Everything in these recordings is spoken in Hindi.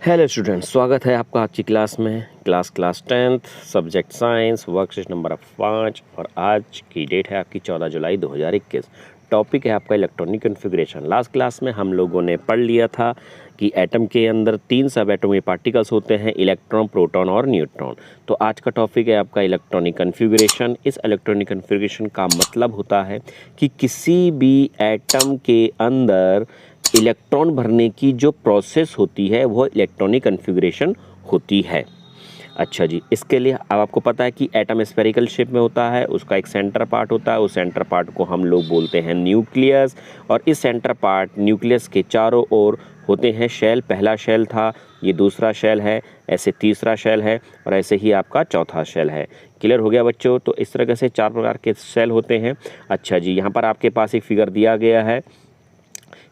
हेलो स्टूडेंट्स, स्वागत है आपका आज की क्लास में। Class 10th subject science, worksheet number 5 और आज की डेट है आपकी 14 जुलाई 2021। टॉपिक है आपका इलेक्ट्रॉनिक कॉन्फ़िगरेशन। लास्ट क्लास में हम लोगों ने पढ़ लिया था कि एटम के अंदर 3 सब एटॉमिक पार्टिकल्स होते हैं, इलेक्ट्रॉन, प्रोटॉन और न्यूट्रॉन। तो आज का टॉपिक है आपका इलेक्ट्रॉनिक कॉन्फ़िगरेशन। इस इलेक्ट्रॉनिक कॉन्फ़िगरेशन का मतलब होता है कि किसी भी एटम के अंदर इलेक्ट्रॉन भरने की जो प्रोसेस होती है वो इलेक्ट्रॉनिक कॉन्फ़िगरेशन होती है। अच्छा जी, इसके लिए अब आपको पता है कि एटम स्फेरिकल शेप में होता है, उसका एक सेंटर पार्ट होता है, उस सेंटर पार्ट को हम लोग बोलते हैं न्यूक्लियस। और इस सेंटर पार्ट न्यूक्लियस के चारों ओर होते हैं शेल। पहला शेल था, ये दूसरा शेल है, ऐसे तीसरा शेल है और ऐसे ही आपका चौथा शेल है। क्लियर हो गया बच्चों? तो इस तरह से 4 प्रकार के शेल होते हैं। अच्छा जी, यहाँ पर आपके पास एक फिगर दिया गया है।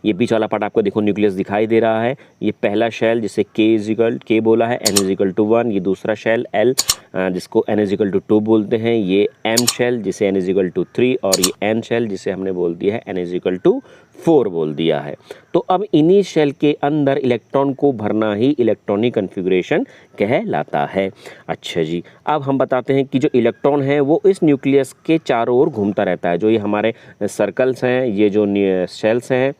ये बीच वाला पार्ट आपको देखो न्यूक्लियस दिखाई दे रहा है। ये पहला शेल जिसे के बोला है, n=1। ये दूसरा शेल L जिसको n=2 बोलते हैं। ये M शेल जिसे n=3 और ये N शेल जिसे हमने बोल दिया है n=4 बोल दिया है। तो अब इन्हीं शेल के अंदर इलेक्ट्रॉन को भरना ही इलेक्ट्रॉनिक कॉन्फ़िगरेशन कहलाता है। अच्छा जी, अब हम बताते हैं कि जो इलेक्ट्रॉन है वो इस न्यूक्लियस के चारों ओर घूमता रहता है। जो ये हमारे सर्कल्स हैं, ये जो शेल्स हैं,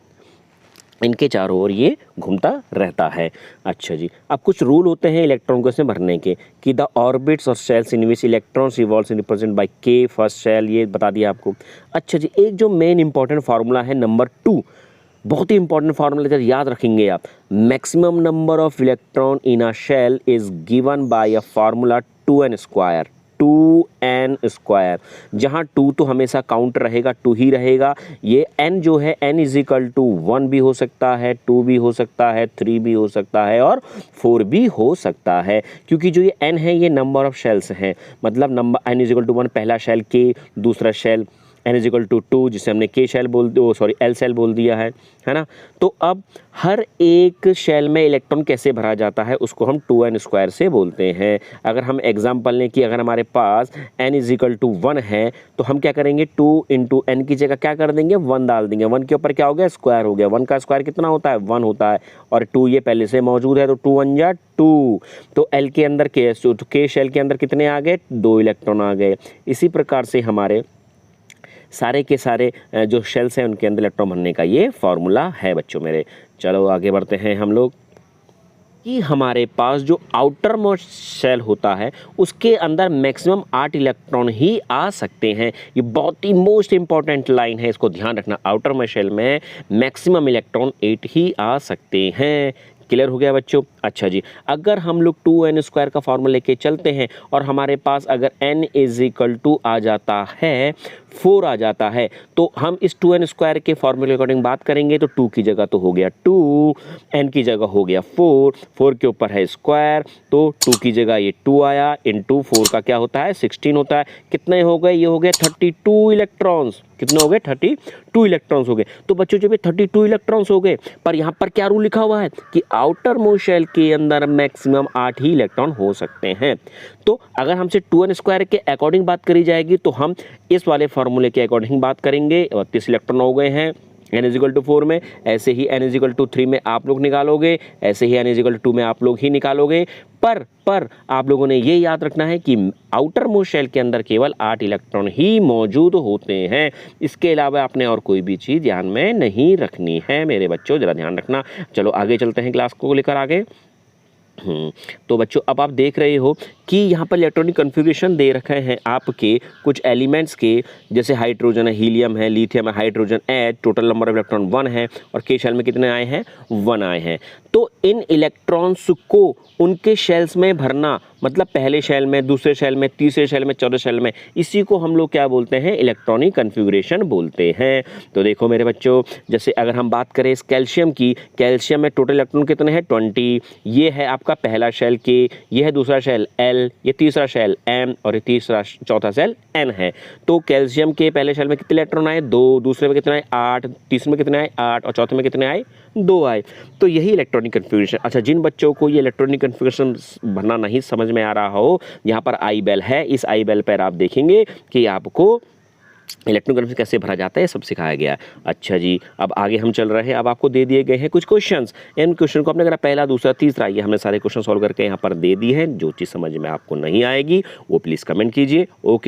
इनके चारों ओर ये घूमता रहता है। अच्छा जी, अब कुछ रूल होते हैं इलेक्ट्रॉन को इसमें भरने के कि द ऑर्बिट्स और shells in which electrons revolves represent by K first shell, ये बता दिया आपको। अच्छा जी, एक जो मेन इंपॉर्टेंट फार्मूला है नंबर 2, बहुत ही इंपॉर्टेंट फार्मूला जब याद रखेंगे आप। Maximum number of electron in a shell is given by a formula 2n²। 2n², जहाँ 2 तो हमेशा काउंट रहेगा, 2 ही रहेगा। ये n जो है n=1 भी हो सकता है, 2 भी हो सकता है, 3 भी हो सकता है और 4 भी हो सकता है। क्योंकि जो ये n है ये नंबर ऑफ शेल्स हैं। मतलब नंबर n=1 पहला शेल के, दूसरा शेल n=2 जिसे हमने के शेल एल शेल बोल दिया है ना। तो अब हर एक शेल में इलेक्ट्रॉन कैसे भरा जाता है उसको हम 2n² से बोलते हैं। अगर हम एग्जांपल लें कि अगर हमारे पास n=1 है तो हम क्या करेंगे, 2 × n की जगह क्या कर देंगे, 1 डाल देंगे। 1 के ऊपर क्या हो गया, स्क्वायर हो गया। 1 का स्क्वायर कितना होता है, 1 होता है। और 2 ये पहले से मौजूद है तो 2 1 जा 2। तो एल के अंदर के शेल के अंदर कितने आ गए, 2 इलेक्ट्रॉन आ गए। इसी प्रकार से हमारे सारे के सारे जो शेल्स हैं उनके अंदर इलेक्ट्रॉन भरने का ये फार्मूला है बच्चों मेरे। चलो आगे बढ़ते हैं हम लोग कि हमारे पास जो आउटर मोस्ट शेल होता है उसके अंदर मैक्सिमम 8 इलेक्ट्रॉन ही आ सकते हैं। ये बहुत ही मोस्ट इंपॉर्टेंट लाइन है, इसको ध्यान रखना। आउटर मोस्ट शेल में मैक्सिमम इलेक्ट्रॉन 8 ही आ सकते हैं। क्लियर हो गया बच्चों? अच्छा जी, अगर हम लोग 2n² का फार्मूला लेके चलते हैं और हमारे पास अगर n आ जाता है, 4 आ जाता है, तो हम इस 2n² के फार्मूले के अकॉर्डिंग बात करेंगे तो 2 की जगह तो हो गया 2, n की जगह हो गया 4, 4 के ऊपर है स्क्वायर तो 2 की जगह ये 2 आया, इंटू 4 का क्या होता है, 16 होता है। कितने हो गए, ये हो गए 32 इलेक्ट्रॉन्स। कितने हो गए, 32 इलेक्ट्रॉन्स हो गए। तो बच्चों जब ये 32 इलेक्ट्रॉन्स हो गए, पर यहाँ पर क्या रूल लिखा हुआ है कि आउटर मोस्ट शेल के अंदर मैक्सिमम 8 ही इलेक्ट्रॉन हो सकते हैं। तो अगर हमसे 2n² के अकॉर्डिंग बात करी जाएगी तो हम इस वाले फार्मूले के अकॉर्डिंग बात करेंगे। 32 इलेक्ट्रॉन हो गए हैं n=4 में, ऐसे ही n=3 में आप लोग निकालोगे, ऐसे ही n=2 में आप लोग ही निकालोगे। पर आप लोगों ने ये याद रखना है कि आउटर मोस्ट शेल के अंदर केवल 8 इलेक्ट्रॉन ही मौजूद होते हैं। इसके अलावा आपने और कोई भी चीज़ ध्यान में नहीं रखनी है मेरे बच्चों, ज़रा ध्यान रखना। चलो आगे चलते हैं क्लास को लेकर आगे। तो बच्चों अब आप देख रहे हो कि यहाँ पर इलेक्ट्रॉनिक कॉन्फ़िगरेशन दे रखे हैं आपके कुछ एलिमेंट्स के, जैसे हाइड्रोजन है, हीलियम है, लिथियम है, hydrogen H, total number of electron 1 है और के शेल में कितने आए हैं, 1 आए हैं। तो इन इलेक्ट्रॉन्स को उनके शेल्स में भरना, मतलब पहले शेल में, दूसरे शेल में, तीसरे शेल में, चौथे शेल में, इसी को हम लोग क्या बोलते हैं, इलेक्ट्रॉनिक कॉन्फ़िगरेशन बोलते हैं। तो देखो मेरे बच्चों, जैसे अगर हम बात करें इस कैल्शियम की, कैल्शियम में टोटल इलेक्ट्रॉन कितने हैं, 20। ये है आपका पहला शेल के, ये है दूसरा शेल L, ये तीसरा शेल M और ये चौथा शेल N है। तो कैल्शियम के पहले शेल में कितने इलेक्ट्रॉन आए, 2, दूसरे में कितने आए, 8, तीसरे में कितने आए, 8 और चौथे में कितने आए, 2 आए। तो यही इलेक्ट्रॉनिक कॉन्फ़िगरेशन। अच्छा, जिन बच्चों को ये इलेक्ट्रॉनिक कॉन्फ़िगरेशन भरना नहीं समझ में आ रहा हो, यहाँ पर आई बेल है, इस आई बेल पर आप देखेंगे कि आपको इलेक्ट्रोकरेंसी कैसे भरा जाता है ये सब सिखाया गया है। अच्छा जी, अब आगे हम चल रहे हैं। अब आपको दे दिए गए हैं कुछ क्वेश्चंस। इन क्वेश्चन को आपने अगर पहला, दूसरा, तीसरा, ये हमने सारे क्वेश्चन सॉल्व करके यहाँ पर दे दिए हैं। जो चीज़ समझ में आपको नहीं आएगी वो प्लीज़ कमेंट कीजिए। ओके।